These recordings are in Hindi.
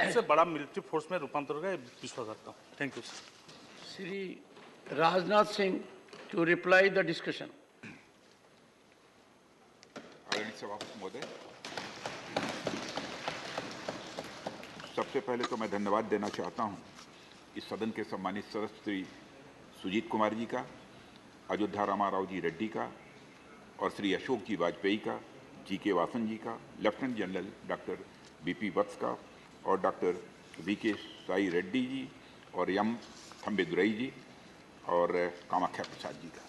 सबसे बड़ा मिलिट्री फोर्स में रूपांतर होगा, विश्वास करता हूँ। Thank you sir. Shri Rajnath Singh to reply the discussion. आदरणीय सभापति महोदय, सबसे पहले तो मैं धन्यवाद देना चाहता हूं इस सदन के सम्मानित सदस्य श्री सुजीत कुमार जी का, अयोध्या रामाराव जी रेड्डी का और श्री अशोक जी वाजपेयी का, जी.के. वासन जी का, लेफ्टिनेंट जनरल डॉक्टर बी.पी. वत्स का और डॉक्टर वी.के. साई रेड्डी जी और एम. थम्बेदुरई जी और कामाख्या प्रसाद जी का।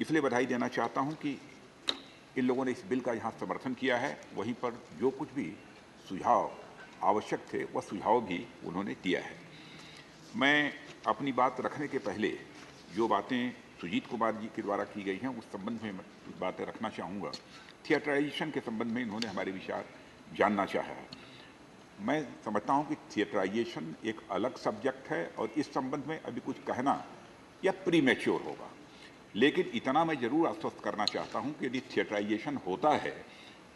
इसलिए बधाई देना चाहता हूं कि इन लोगों ने इस बिल का यहाँ समर्थन किया है, वहीं पर जो कुछ भी सुझाव आवश्यक थे वह सुझाव भी उन्होंने दिया है। मैं अपनी बात रखने के पहले जो बातें सुजीत कुमार जी के द्वारा की गई हैं उस संबंध में कुछ बातें रखना चाहूँगा। थिएटराइजेशन के संबंध में इन्होंने हमारे विचार जानना चाहा है। मैं समझता हूँ कि थिएटराइजेशन एक अलग सब्जेक्ट है और इस संबंध में अभी कुछ कहना यह प्रीमेच्योर होगा, लेकिन इतना मैं जरूर आश्वस्त करना चाहता हूँ कि यदि थिएटराइजेशन होता है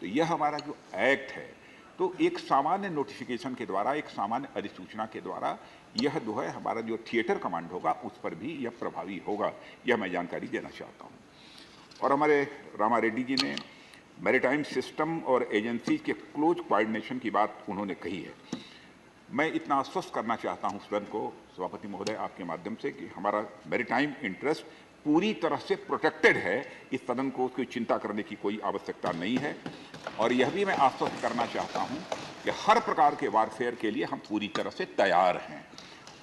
तो यह हमारा जो एक्ट है तो एक सामान्य नोटिफिकेशन के द्वारा, एक सामान्य अधिसूचना के द्वारा यह जो है हमारा जो थिएटर कमांड होगा उस पर भी यह प्रभावी होगा, यह मैं जानकारी देना चाहता हूँ। और हमारे रामा रेड्डी जी ने मैरीटाइम सिस्टम और एजेंसी के क्लोज कोऑर्डिनेशन की बात उन्होंने कही है। मैं इतना आश्वस्त करना चाहता हूँ सदन को, सभापति महोदय आपके माध्यम से, कि हमारा मैरीटाइम इंटरेस्ट पूरी तरह से प्रोटेक्टेड है। इस सदन को उसकी चिंता करने की कोई आवश्यकता नहीं है। और यह भी मैं आश्वस्त करना चाहता हूं कि हर प्रकार के वारफेयर के लिए हम पूरी तरह से तैयार हैं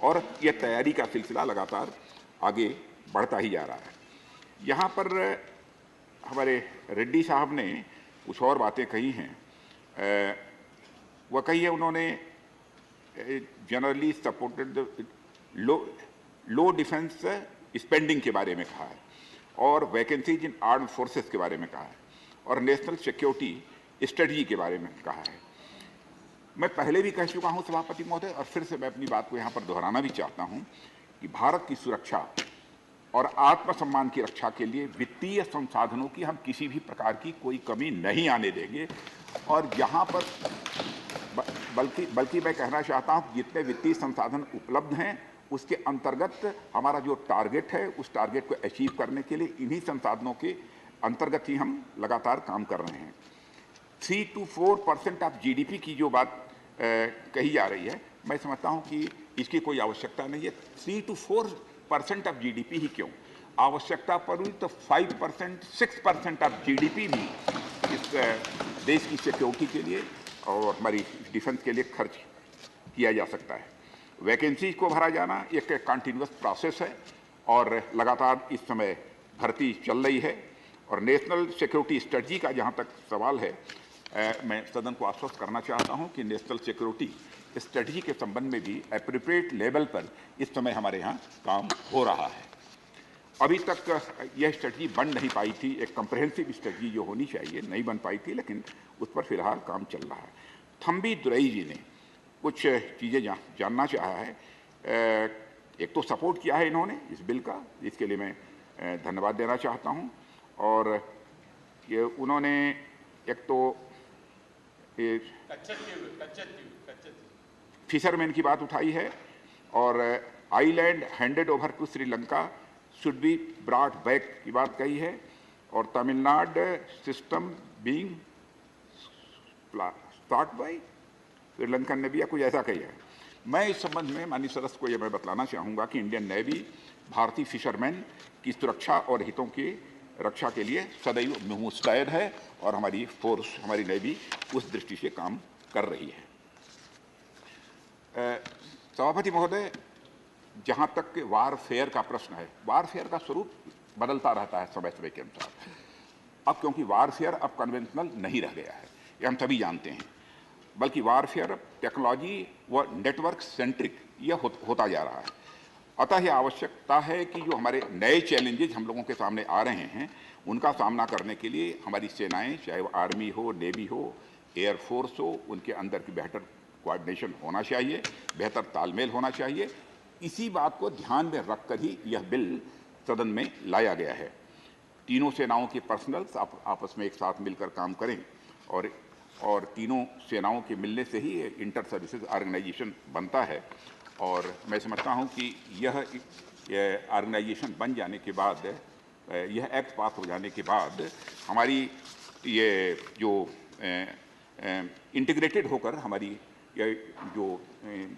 और यह तैयारी का सिलसिला लगातार आगे बढ़ता ही जा रहा है। यहाँ पर हमारे रेड्डी साहब ने कुछ और बातें कही हैं। वह कही है उन्होंने जनरली सपोर्टेड लो डिफेंस स्पेंडिंग के बारे में कहा है और वैकेंसीज इन आर्म्ड फोर्सेस के बारे में कहा है और नेशनल सिक्योरिटी स्ट्रेटजी के बारे में कहा है। मैं पहले भी कह चुका हूं सभापति महोदय और फिर से मैं अपनी बात को यहां पर दोहराना भी चाहता हूं कि भारत की सुरक्षा और आत्मसम्मान की रक्षा के लिए वित्तीय संसाधनों की हम किसी भी प्रकार की कोई कमी नहीं आने देंगे। और यहां पर बल्कि मैं कहना चाहता हूं कि जितने वित्तीय संसाधन उपलब्ध हैं उसके अंतर्गत हमारा जो टारगेट है उस टारगेट को अचीव करने के लिए इन्हीं संसाधनों के अंतर्गत ही हम लगातार काम कर रहे हैं। 3 to 4% ऑफ जीडीपी की जो बात कही जा रही है, मैं समझता हूं कि इसकी कोई आवश्यकता नहीं है। 3 to 4% ऑफ जीडीपी ही क्यों, आवश्यकता पड़ी तो 5%, 6% ऑफ जीडीपी भी इस देश की सिक्योरिटी के लिए और हमारी डिफेंस के लिए खर्च किया जा सकता है। वैकेंसीज को भरा जाना एक कंटिन्यूअस प्रोसेस है और लगातार इस समय भर्ती चल रही है। और नेशनल सिक्योरिटी स्ट्रेटजी का जहां तक सवाल है, मैं सदन को आश्वस्त करना चाहता हूं कि नेशनल सिक्योरिटी स्ट्रेटजी के संबंध में भी एप्रोप्रिएट लेवल पर इस समय हमारे यहाँ काम हो रहा है। अभी तक यह स्ट्रेटजी बन नहीं पाई थी, एक कंप्रहेंसिव स्ट्रेटजी जो होनी चाहिए नहीं बन पाई थी, लेकिन उस पर फिलहाल काम चल रहा है। थम्बेदुरई जी ने कुछ चीज़ें जानना चाहा है। एक तो सपोर्ट किया है इन्होंने इस बिल का, इसके लिए मैं धन्यवाद देना चाहता हूं। और ये उन्होंने एक तो फिशरमैन की बात उठाई है और island handed over to Sri Lanka should be brought back की बात कही है और Tamil Nadu system being start by Sri Lankan navy या कुछ ऐसा कही है। मैं इस संबंध में माननीय सदस्य को यह मैं बतलाना चाहूँगा कि इंडियन नेवी भारतीय फिशरमैन की सुरक्षा और हितों की रक्षा के लिए सदैव मुस्तैद है और हमारी फोर्स, हमारी नेवी उस दृष्टि से काम कर रही है। सभापति महोदय, जहाँ तक वारफेयर का प्रश्न है, वारफेयर का स्वरूप बदलता रहता है समय समय के अनुसार। अब क्योंकि वारफेयर अब कन्वेंशनल नहीं रह गया है, ये हम सभी जानते हैं, बल्कि वारफेयर टेक्नोलॉजी व नेटवर्क सेंट्रिक यह होता जा रहा है। अतः यह आवश्यकता है कि जो हमारे नए चैलेंजेस हम लोगों के सामने आ रहे हैं उनका सामना करने के लिए हमारी सेनाएं, चाहे वो आर्मी हो, नेवी हो, एयरफोर्स हो, उनके अंदर की बेहतर कोऑर्डिनेशन होना चाहिए, बेहतर तालमेल होना चाहिए। इसी बात को ध्यान में रखकर ही यह बिल सदन में लाया गया है। तीनों सेनाओं के पर्सनल्स आपस में एक साथ मिलकर काम करें और और तीनों सेनाओं के मिलने से ही इंटर सर्विसेज ऑर्गेनाइजेशन बनता है। और मैं समझता हूं कि यह ऑर्गेनाइजेशन बन जाने के बाद, यह एक्ट पास हो जाने के बाद हमारी ये जो इंटीग्रेटेड होकर हमारी ये जो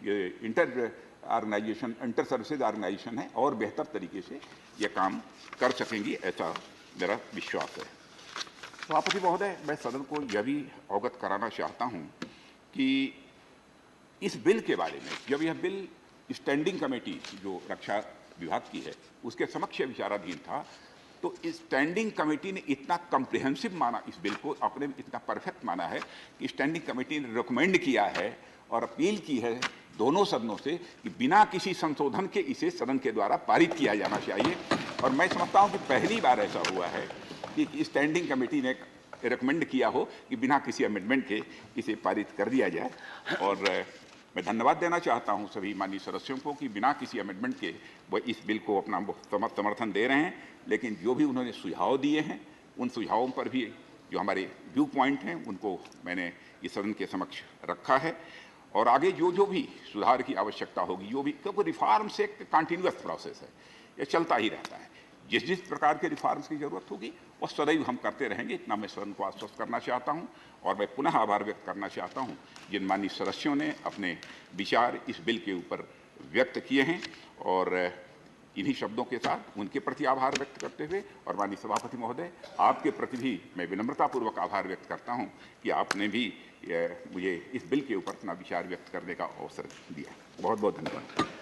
ये इंटर सर्विसेज ऑर्गेनाइजेशन है और बेहतर तरीके से ये काम कर सकेंगी, ऐसा मेरा विश्वास है। सभापति महोदय, मैं सदन को यह भी अवगत कराना चाहता हूं कि इस बिल के बारे में, जब यह बिल स्टैंडिंग कमेटी जो रक्षा विभाग की है उसके समक्ष विचाराधीन था, तो इस स्टैंडिंग कमेटी ने इतना कम्प्रिहेंसिव माना इस बिल को, अपने इतना परफेक्ट माना है कि स्टैंडिंग कमेटी ने रिकमेंड किया है और अपील की है दोनों सदनों से कि बिना किसी संशोधन के इसे सदन के द्वारा पारित किया जाना चाहिए। और मैं समझता हूं कि पहली बार ऐसा हुआ है कि स्टैंडिंग कमेटी ने रिकमेंड किया हो कि बिना किसी अमेंडमेंट के इसे पारित कर दिया जाए। और मैं धन्यवाद देना चाहता हूं सभी माननीय सदस्यों को कि बिना किसी अमेंडमेंट के वो इस बिल को अपना समर्थन दे रहे हैं। लेकिन जो भी उन्होंने सुझाव दिए हैं, उन सुझावों पर भी जो हमारे व्यू पॉइंट हैं उनको मैंने इस सदन के समक्ष रखा है। और आगे जो जो भी सुधार की आवश्यकता होगी, जो भी, क्योंकि रिफॉर्म्स एक कंटिन्यूअस प्रोसेस है, ये चलता ही रहता है। जिस जिस प्रकार के रिफॉर्म्स की जरूरत होगी वो सदैव हम करते रहेंगे, इतना मैं सदन को आश्वस्त करना चाहता हूं। और मैं पुनः आभार व्यक्त करना चाहता हूं जिन माननीय सदस्यों ने अपने विचार इस बिल के ऊपर व्यक्त किए हैं। और इन्हीं शब्दों के साथ उनके प्रति आभार व्यक्त करते हुए, और माननीय सभापति महोदय, आपके प्रति भी मैं विनम्रतापूर्वक आभार व्यक्त करता हूं कि आपने भी मुझे इस बिल के ऊपर अपना विचार व्यक्त करने का अवसर दिया। बहुत बहुत धन्यवाद।